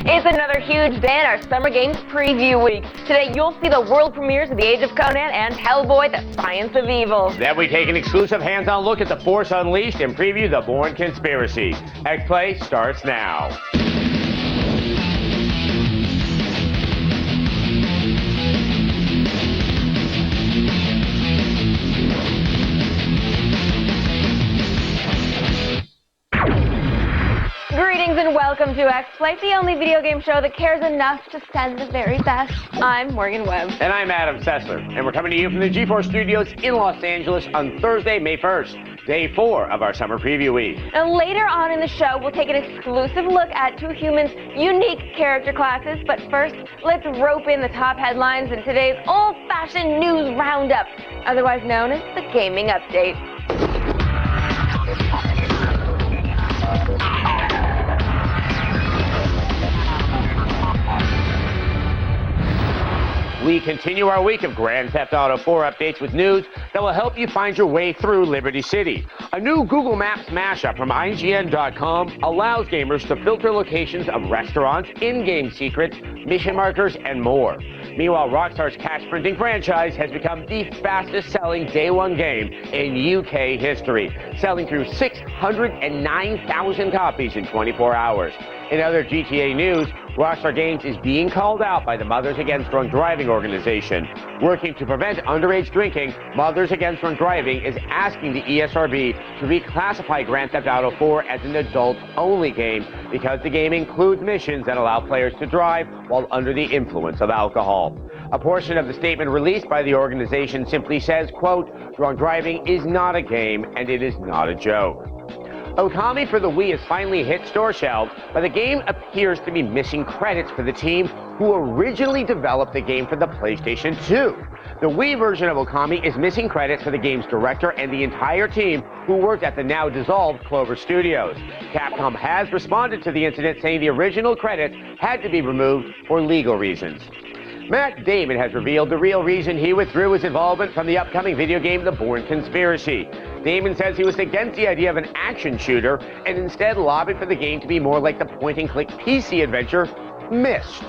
It's another huge day in our Summer Games Preview Week. Today you'll see the world premieres of The Age of Conan and Hellboy, The Science of Evil. Then we take an exclusive hands-on look at The Force Unleashed and preview The Bourne Conspiracy. X-Play starts now. Greetings and welcome to X-Play, the only video game show that cares enough to send the very best. I'm Morgan Webb. And I'm Adam Sessler. And we're coming to you from the GeForce Studios in Los Angeles on Thursday, May 1st, day 4 of our Summer Preview Week. And later on in the show, we'll take an exclusive look at two humans' unique character classes. But first, let's rope in the top headlines in today's old-fashioned news roundup, otherwise known as the Gaming Update. We continue our week of Grand Theft Auto 4 updates with news that will help you find your way through Liberty City. A new Google Maps mashup from IGN.com allows gamers to filter locations of restaurants, in-game secrets, mission markers, and more. Meanwhile, Rockstar's cash printing franchise has become the fastest-selling day one game in UK history, selling through 609,000 copies in 24 hours. In other GTA news, Rockstar Games is being called out by the Mothers Against Drunk Driving organization. Working to prevent underage drinking, Mothers Against Drunk Driving is asking the ESRB to reclassify Grand Theft Auto 4 as an adult-only game because the game includes missions that allow players to drive while under the influence of alcohol. A portion of the statement released by the organization simply says, quote, "Drunk driving is not a game and it is not a joke." Okami for the Wii has finally hit store shelves, but the game appears to be missing credits for the team who originally developed the game for the PlayStation 2. The Wii version of Okami is missing credits for the game's director and the entire team who worked at the now dissolved Clover Studios. Capcom has responded to the incident, saying the original credits had to be removed for legal reasons. Matt Damon has revealed the real reason he withdrew his involvement from the upcoming video game The Bourne Conspiracy. Damon says he was against the idea of an action shooter and instead lobbied for the game to be more like the point-and-click PC adventure Myst.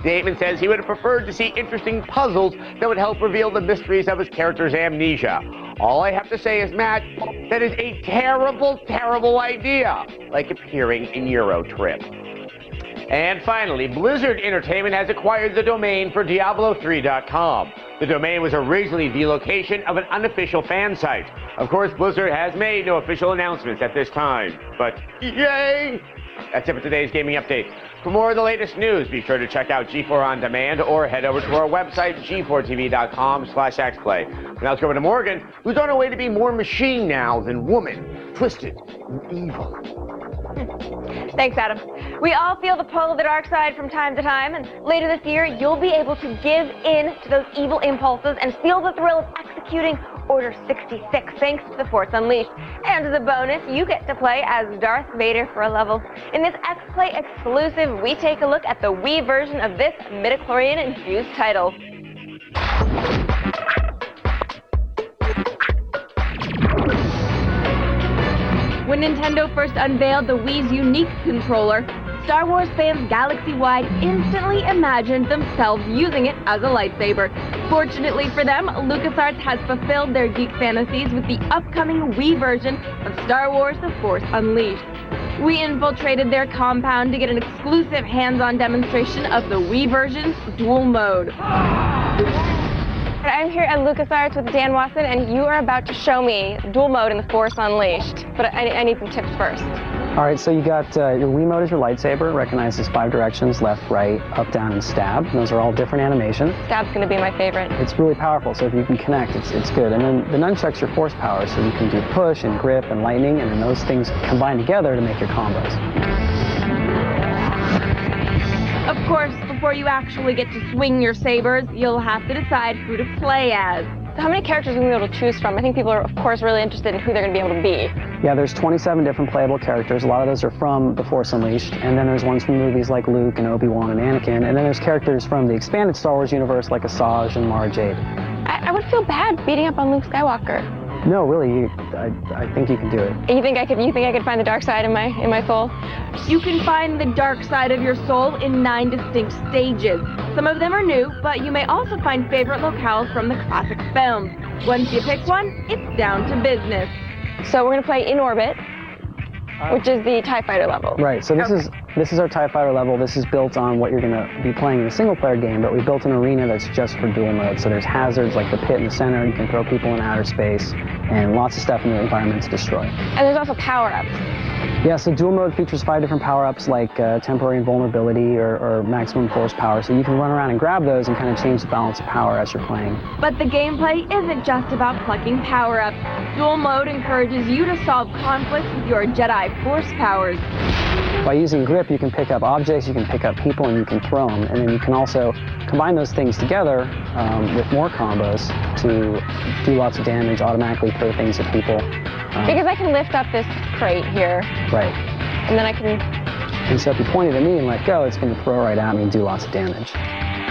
Damon says he would have preferred to see interesting puzzles that would help reveal the mysteries of his character's amnesia. All I have to say is, Matt, that is a terrible, terrible idea, like appearing in Euro Trip. And finally, Blizzard Entertainment has acquired the domain for Diablo3.com. The domain was originally the location of an unofficial fan site. Of course, Blizzard has made no official announcements at this time, but yay! That's it for today's gaming update. For more of the latest news, be sure to check out G4 On Demand or head over to our website, g4tv.com/xplay. Now let's go over to Morgan, who's on her way to be more machine now than woman, twisted and evil. Thanks, Adam. We all feel the pull of the dark side from time to time, and later this year, you'll be able to give in to those evil impulses and feel the thrill of executing Order 66 thanks to The Force Unleashed. And as a bonus, you get to play as Darth Vader for a level. In this X-Play exclusive, we take a look at the Wii version of this midichlorian-infused title. When Nintendo first unveiled the Wii's unique controller, Star Wars fans galaxy-wide instantly imagined themselves using it as a lightsaber. Fortunately for them, LucasArts has fulfilled their geek fantasies with the upcoming Wii version of Star Wars The Force Unleashed. We infiltrated their compound to get an exclusive hands-on demonstration of the Wii version's dual mode. I'm here at LucasArts with Dan Watson, and you are about to show me dual mode in The Force Unleashed. But I need some tips first. All right, so you got your Wii mode is your lightsaber. It recognizes 5 directions, left, right, up, down, and stab. And those are all different animations. Stab's going to be my favorite. It's really powerful, so if you can connect, it's good. And then the nunchuck's your force power, so you can do push and grip and lightning, and then those things combine together to make your combos. Of course, before you actually get to swing your sabers, you'll have to decide who to play as. So how many characters are we going to be able to choose from? I think people are, of course, really interested in who they're going to be able to be. Yeah, there's 27 different playable characters. A lot of those are from The Force Unleashed, and then there's ones from movies like Luke and Obi-Wan and Anakin, and then there's characters from the expanded Star Wars universe like Asajj and Mara Jade. I would feel bad beating up on Luke Skywalker. No, really, I think you can do it. You think I could find the dark side in my soul? You can find the dark side of your soul in 9 distinct stages. Some of them are new, but you may also find favorite locales from the classic films. Once you pick one, it's down to business. So we're gonna play in orbit, which is the TIE Fighter level. Right, so this is our TIE Fighter level. This is built on what you're gonna be playing in a single player game, but we built an arena that's just for dual mode. So there's hazards like the pit in the center, you can throw people in outer space, and lots of stuff in the environment to destroy. And there's also power-ups. Yeah, so dual mode features 5 different power-ups like temporary invulnerability or maximum force power. So you can run around and grab those and kind of change the balance of power as you're playing. But the gameplay isn't just about plucking power-ups. Dual mode encourages you to solve conflicts with your Jedi Force powers. By using grip, you can pick up objects, you can pick up people, and you can throw them. And then you can also combine those things together with more combos to do lots of damage, automatically throw things at people. Because I can lift up this crate here. Right. And then I can... And so if you point it at me and let go, it's going to throw right at me and do lots of damage.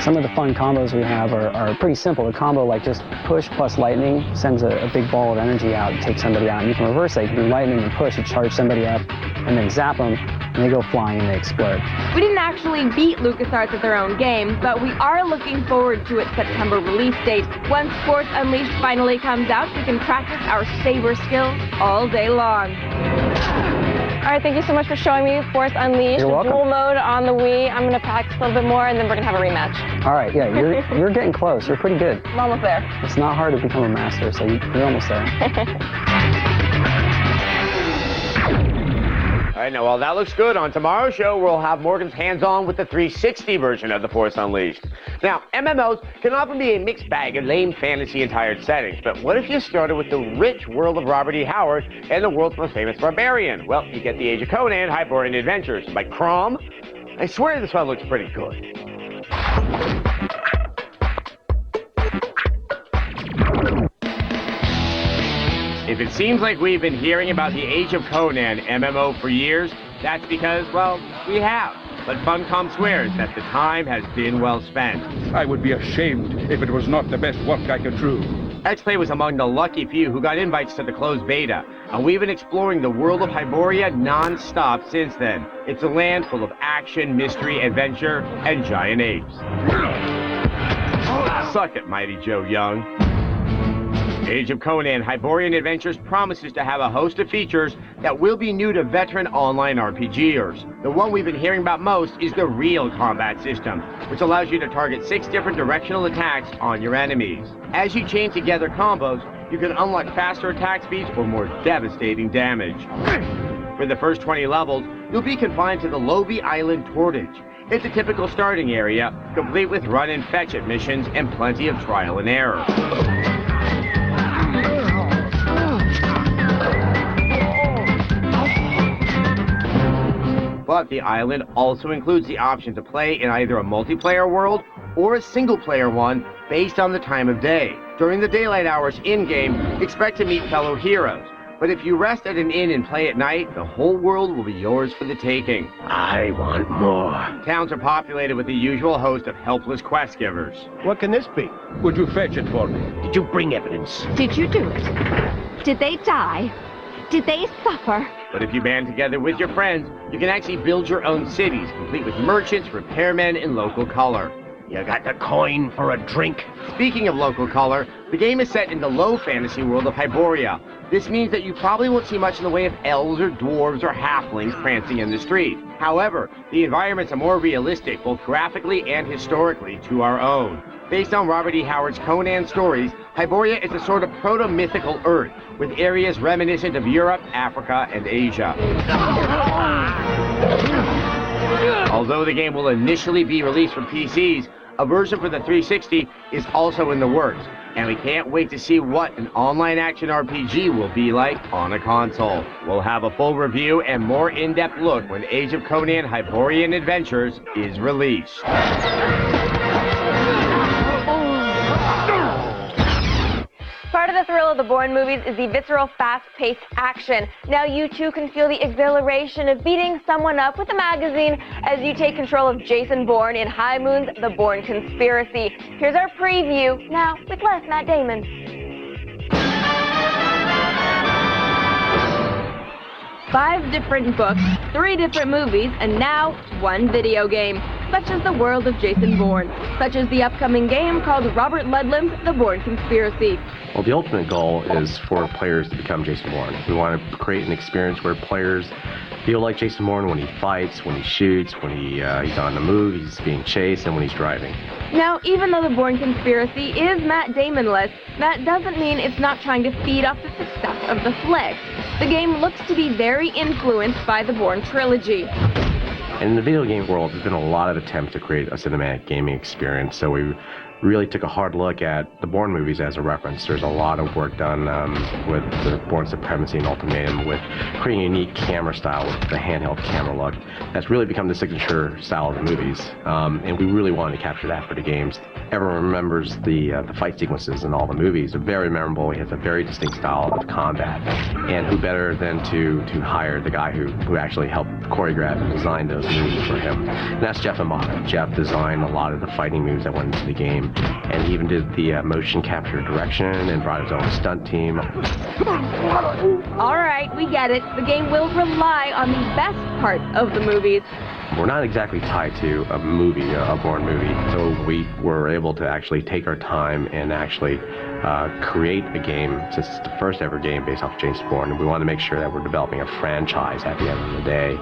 Some of the fun combos we have are pretty simple. A combo like just push plus lightning sends a big ball of energy out and takes somebody out. And you can reverse that. You can do lightning and push to charge somebody up and then zap them, and they go flying and they explode. We didn't actually beat LucasArts at their own game, but we are looking forward to its September release date. Once Force Unleashed finally comes out, we can practice our saber skills all day long. All right, thank you so much for showing me Force Unleashed. You're welcome. Dual mode on the Wii. I'm gonna practice a little bit more, and then we're gonna have a rematch. All right, yeah, you're getting close. You're pretty good. I'm almost there. It's not hard to become a master, so you're almost there. All right, now, well, that looks good. On tomorrow's show, we'll have Morgan's hands-on with the 360 version of The Force Unleashed. Now, MMOs can often be a mixed bag of lame fantasy-inspired settings, but what if you started with the rich world of Robert E. Howard and the world's most famous barbarian? Well, you get the Age of Conan, Hyborian Adventures by Crom. I swear this one looks pretty good. If it seems like we've been hearing about the Age of Conan MMO for years, that's because, well, we have. But Funcom swears that the time has been well spent. I would be ashamed if it was not the best work I could do. X-Play was among the lucky few who got invites to the closed beta, and we've been exploring the world of Hyboria non-stop since then. It's a land full of action, mystery, adventure, and giant apes. Suck it, Mighty Joe Young. Age of Conan Hyborian Adventures promises to have a host of features that will be new to veteran online RPGers. The one we've been hearing about most is the real combat system, which allows you to target 6 different directional attacks on your enemies. As you chain together combos, you can unlock faster attack speeds or more devastating damage. For the first 20 levels, you'll be confined to the Lobi Island Tortage. It's a typical starting area, complete with run and fetch it missions and plenty of trial and error. But the island also includes the option to play in either a multiplayer world or a single-player one based on the time of day. During the daylight hours in-game, expect to meet fellow heroes. But if you rest at an inn and play at night, the whole world will be yours for the taking. I want more. Towns are populated with the usual host of helpless quest givers. What can this be? Would you fetch it for me? Did you bring evidence? Did you do it? Did they die? Did they suffer? But if you band together with your friends, you can actually build your own cities, complete with merchants, repairmen, and local color. You got the coin for a drink? Speaking of local color, the game is set in the low fantasy world of Hyboria. This means that you probably won't see much in the way of elves or dwarves or halflings prancing in the street. However, the environments are more realistic, both graphically and historically, to our own. Based on Robert E. Howard's Conan stories, Hyboria is a sort of proto-mythical Earth, with areas reminiscent of Europe, Africa, and Asia. Although the game will initially be released for PCs, a version for the 360 is also in the works, and we can't wait to see what an online action RPG will be like on a console. We'll have a full review and more in-depth look when Age of Conan Hyborian Adventures is released. Part of the thrill of the Bourne movies is the visceral, fast-paced action. Now you too can feel the exhilaration of beating someone up with a magazine as you take control of Jason Bourne in High Moon's The Bourne Conspiracy. Here's our preview, now with less Matt Damon. 5 different books, 3 different movies, and now 1 video game, such as the world of Jason Bourne, such as the upcoming game called Robert Ludlum's The Bourne Conspiracy. Well, the ultimate goal is for players to become Jason Bourne. We want to create an experience where players feel like Jason Bourne when he fights, when he shoots, when he's on the move, he's being chased, and when he's driving. Now, even though The Bourne Conspiracy is Matt Damon-less, that doesn't mean it's not trying to feed off the success of the flick. The game looks to be very influenced by the Bourne trilogy. In the video game world, there's been a lot of attempts to create a cinematic gaming experience, so we really took a hard look at the Bourne movies as a reference. There's a lot of work done with the Bourne Supremacy and Ultimatum, with creating a unique camera style with the handheld camera look. That's really become the signature style of the movies, and we really wanted to capture that for the games. Everyone remembers the fight sequences in all the movies. They're very memorable. He has a very distinct style of combat, and who better than to hire the guy who actually helped choreograph and design those moves for him. And that's Jeff Amato. Jeff designed a lot of the fighting moves that went into the game, and he even did the motion capture direction and brought his own stunt team. All right, we get it. The game will rely on the best parts of the movies. We're not exactly tied to a movie, a Bourne movie, so we were able to actually take our time and actually create a game, since it's the first ever game based off Jason Bourne, and we want to make sure that we're developing a franchise at the end of the day.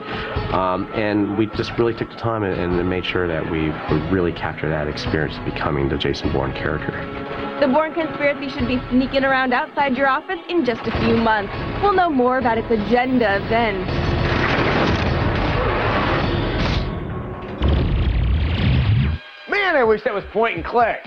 And we just really took the time and made sure that we really capture that experience of becoming the Jason Bourne character. The Bourne Conspiracy should be sneaking around outside your office in just a few months. We'll know more about its agenda then. Man, I wish that was point and click.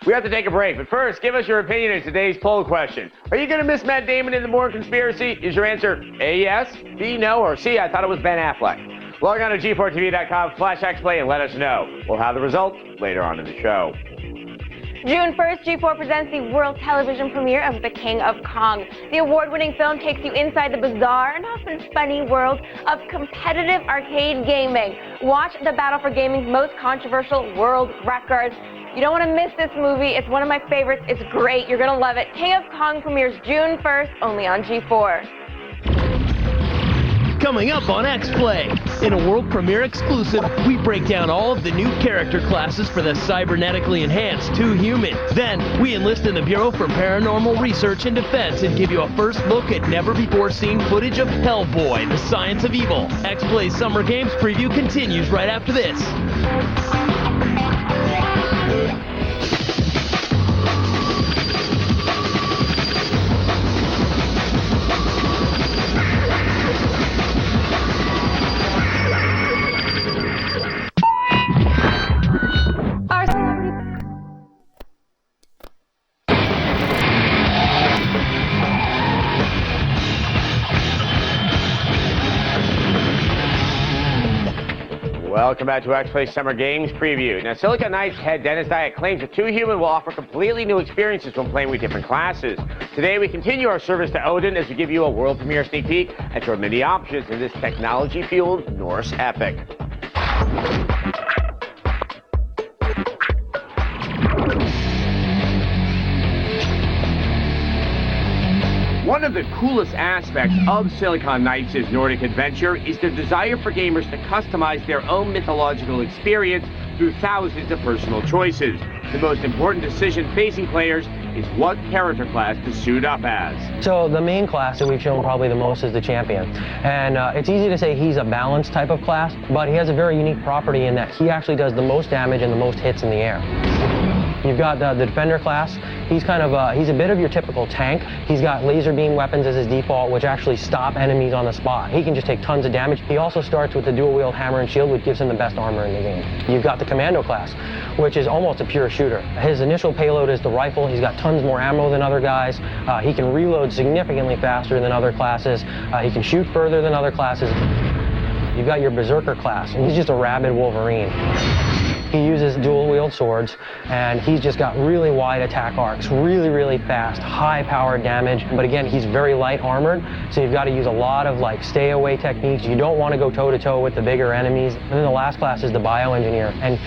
We have to take a break, but first, give us your opinion on today's poll question. Are you going to miss Matt Damon in The Bourne Conspiracy? Is your answer A, yes, B, no, or C, I thought it was Ben Affleck? Log on to g4tv.com/xplay and let us know. We'll have the results later on in the show. June 1st, G4 presents the world television premiere of The King of Kong. The award-winning film takes you inside the bizarre and often funny world of competitive arcade gaming. Watch the battle for gaming's most controversial world records. You don't want to miss this movie. It's one of my favorites. It's great. You're going to love it. King of Kong premieres June 1st, only on G4. Coming up on X-Play. In a world premiere exclusive, we break down all of the new character classes for the cybernetically enhanced 2 Human. Then, we enlist in the Bureau for Paranormal Research and Defense and give you a first look at never-before-seen footage of Hellboy, the Science of Evil. X-Play's Summer Games preview continues right after this. Welcome back to X-Play Summer Games Preview. Now, Silicon Knights head Dennis Dyack claims that 2 Human will offer completely new experiences when playing with different classes. Today, we continue our service to Odin as we give you a world premiere sneak peek at your many options in this technology-fueled Norse epic. One of the coolest aspects of Silicon Knights' Nordic adventure is their desire for gamers to customize their own mythological experience through thousands of personal choices. The most important decision facing players is what character class to suit up as. So the main class that we've shown probably the most is the champion. And it's easy to say he's a balanced type of class, but he has a very unique property in that he actually does the most damage and the most hits in the air. You've got the defender class. He's kind of he's a bit of your typical tank. He's got laser beam weapons as his default, which actually stop enemies on the spot. He can just take tons of damage. He also starts with the dual wield hammer and shield, which gives him the best armor in the game. You've got the commando class, which is almost a pure shooter. His initial payload is the rifle. He's got tons more ammo than other guys. He can reload significantly faster than other classes. He can shoot further than other classes. You've got your berserker class, and he's just a rabid Wolverine. He uses dual-wield swords, and he's just got really wide attack arcs, really, really fast, high-powered damage. But again, he's very light armored, so you've got to use a lot of like stay-away techniques. You don't want to go toe-to-toe with the bigger enemies. And then the last class is the bioengineer. And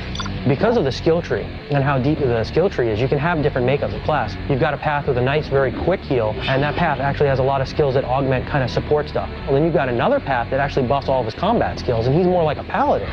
because of the skill tree and how deep the skill tree is, you can have different makeups of class. You've got a path with a nice, very quick heal, and that path actually has a lot of skills that augment kind of support stuff. Well, then you've got another path that actually buffs all of his combat skills, and he's more like a paladin.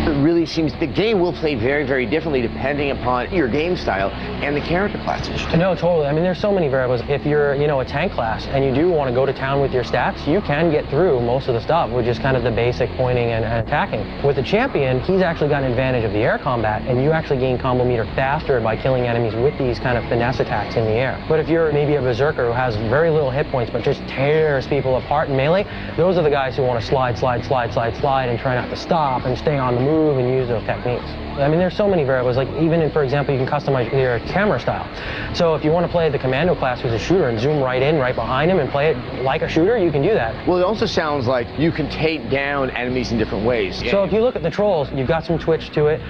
It really seems the game will play very, very differently depending upon your game style and the character classes. No, totally. I mean, there's so many variables. If you're, a tank class and you do want to go to town with your stats, you can get through most of the stuff with just kind of the basic pointing and attacking. With the champion, he's actually got an advantage of the air combat, and you actually gain combo meter faster by killing enemies with these kind of finesse attacks in the air. But if you're maybe a berserker who has very little hit points but just tears people apart in melee, those are the guys who want to slide, and try not to stop and stay on the move and use those techniques. I mean, there's so many variables. Like even for example, you can customize your camera style. So if you want to play the commando class who's a shooter and zoom right in, right behind him and play it like a shooter, you can do that. Well, it also sounds like you can take down enemies in different ways. So if you look at the trolls, you've got some twitch to it,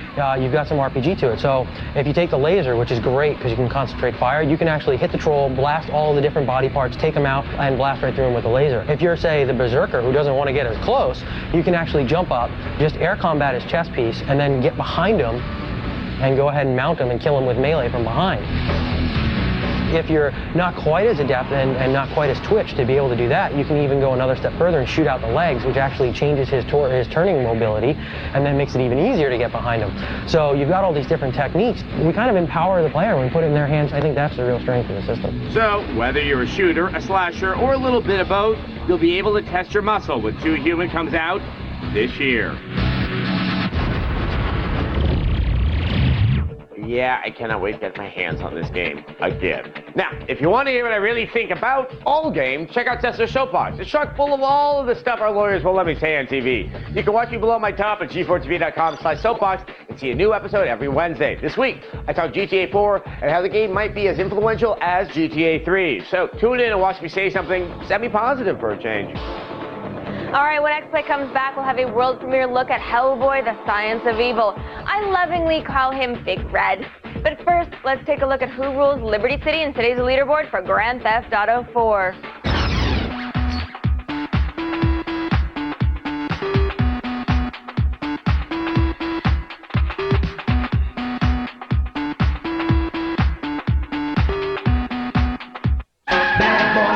you've got some RPG to it. So if you take the laser, which is great because you can concentrate fire, you can actually hit the troll, blast all the different body parts, take them out, and blast right through them with the laser. If you're, say, the berserker who doesn't want to get as close, you can actually jump up, just air combat his chest piece, and then get behind him and go ahead and mount him and kill him with melee from behind. If you're not quite as adept and not quite as twitched to be able to do that, you can even go another step further and shoot out the legs, which actually changes his turning mobility and then makes it even easier to get behind him. So you've got all these different techniques. We kind of empower the player when we put it in their hands. I think that's the real strength of the system. So whether you're a shooter, a slasher, or a little bit of both, you'll be able to test your muscle when Too Human comes out this year. Yeah, I cannot wait to get my hands on this game again. Now, if you want to hear what I really think about all games, check out Cesar's Soapbox. It's chock full of all of the stuff our lawyers won't let me say on TV. You can watch me below my top at g4tv.com/soapbox and see a new episode every Wednesday. This week, I talk GTA 4 and how the game might be as influential as GTA 3. So tune in and watch me say something semi-positive for a change. All right, when XPlay comes back, we'll have a world premiere look at Hellboy, the Science of Evil. I lovingly call him Big Red. But first, let's take a look at who rules Liberty City in today's leaderboard for Grand Theft Auto 4.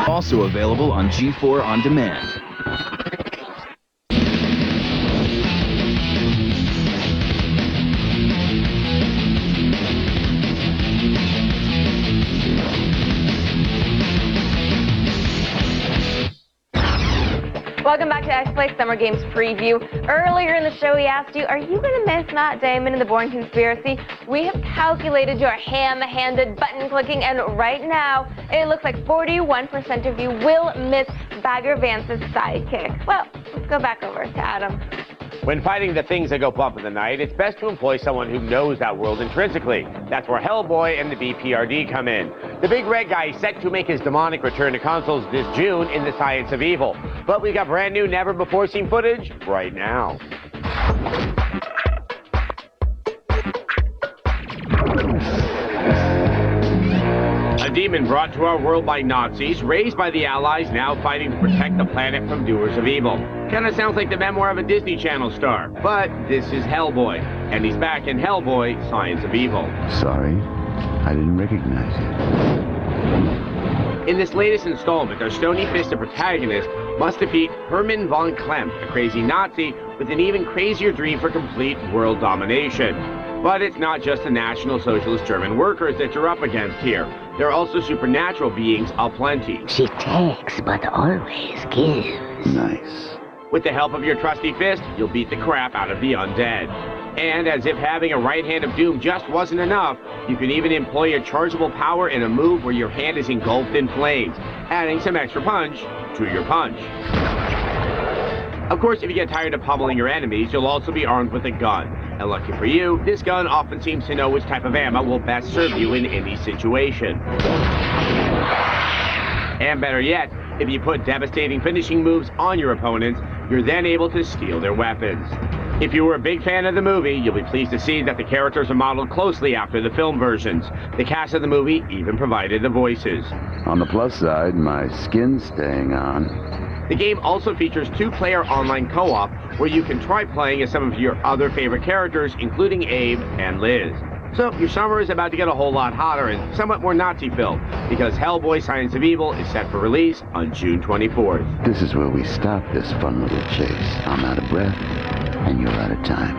Also available on G4 On Demand. Welcome back to XPlay Summer Games Preview. Earlier in the show, we asked you, are you going to miss Matt Damon and the Bourne Conspiracy? We have calculated your ham-handed button-clicking, and right now, it looks like 41% of you will miss Bagger Vance's sidekick. Well, let's go back over to Adam. When fighting the things that go bump in the night, it's best to employ someone who knows that world intrinsically. That's where Hellboy and the BPRD come in. The big red guy is set to make his demonic return to consoles this June in the Science of Evil. But we've got brand new, never-before-seen footage right now. A demon brought to our world by Nazis, raised by the Allies, now fighting to protect the planet from doers of evil. Kinda sounds like the memoir of a Disney Channel star, but this is Hellboy, and he's back in Hellboy, Science of Evil. Sorry, I didn't recognize you. In this latest installment, our stony-fisted protagonist must defeat Hermann von Klempt, a crazy Nazi with an even crazier dream for complete world domination. But it's not just the National Socialist German workers that you're up against here. There are also supernatural beings aplenty. She takes, but always gives. Nice. With the help of your trusty fist, you'll beat the crap out of the undead. And as if having a right hand of doom just wasn't enough, you can even employ your chargeable power in a move where your hand is engulfed in flames, adding some extra punch to your punch. Of course, if you get tired of pummeling your enemies, you'll also be armed with a gun. And lucky for you, this gun often seems to know which type of ammo will best serve you in any situation. And better yet, If you put devastating finishing moves on your opponents, you're then able to steal their weapons. If you were a big fan of the movie, you'll be pleased to see that the characters are modeled closely after the film versions. The cast of the movie even provided the voices. On the plus side, my skin's staying on. The game also features 2-player online co-op where you can try playing as some of your other favorite characters, including Abe and Liz. So your summer is about to get a whole lot hotter and somewhat more Nazi-filled, because Hellboy Science of Evil is set for release on June 24th. This is where we stop this fun little chase. I'm out of breath, and you're out of time.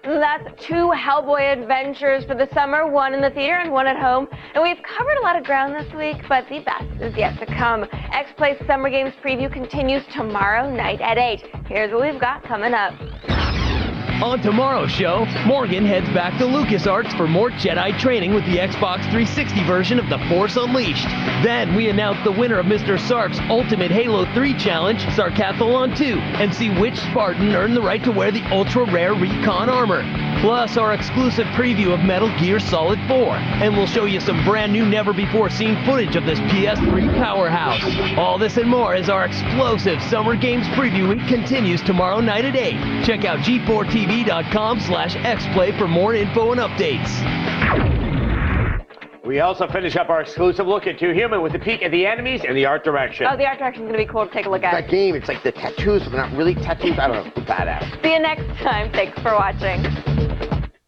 That's 2 Hellboy adventures for the summer, 1 in the theater and 1 at home. And we've covered a lot of ground this week, but the best is yet to come. X-Play's Summer Games preview continues tomorrow night at 8. Here's what we've got coming up. On tomorrow's show, Morgan heads back to LucasArts for more Jedi training with the Xbox 360 version of The Force Unleashed. Then we announce the winner of Mr. Sark's Ultimate Halo 3 Challenge, Sarkathlon 2, and see which Spartan earned the right to wear the ultra-rare Recon armor. Plus our exclusive preview of Metal Gear Solid 4, and we'll show you some brand new never-before-seen footage of this PS3 powerhouse. All this and more as our explosive Summer Games Preview Week continues tomorrow night at 8. Check out G4TV.com/XPlay for more info and updates. We also finish up our exclusive look at Too Human with a peek at the enemies and the art direction. Oh, the art direction is going to be cool to take a look at. That game, it's like the tattoos, but not really tattoos. I don't know, badass. See you next time. Thanks for watching.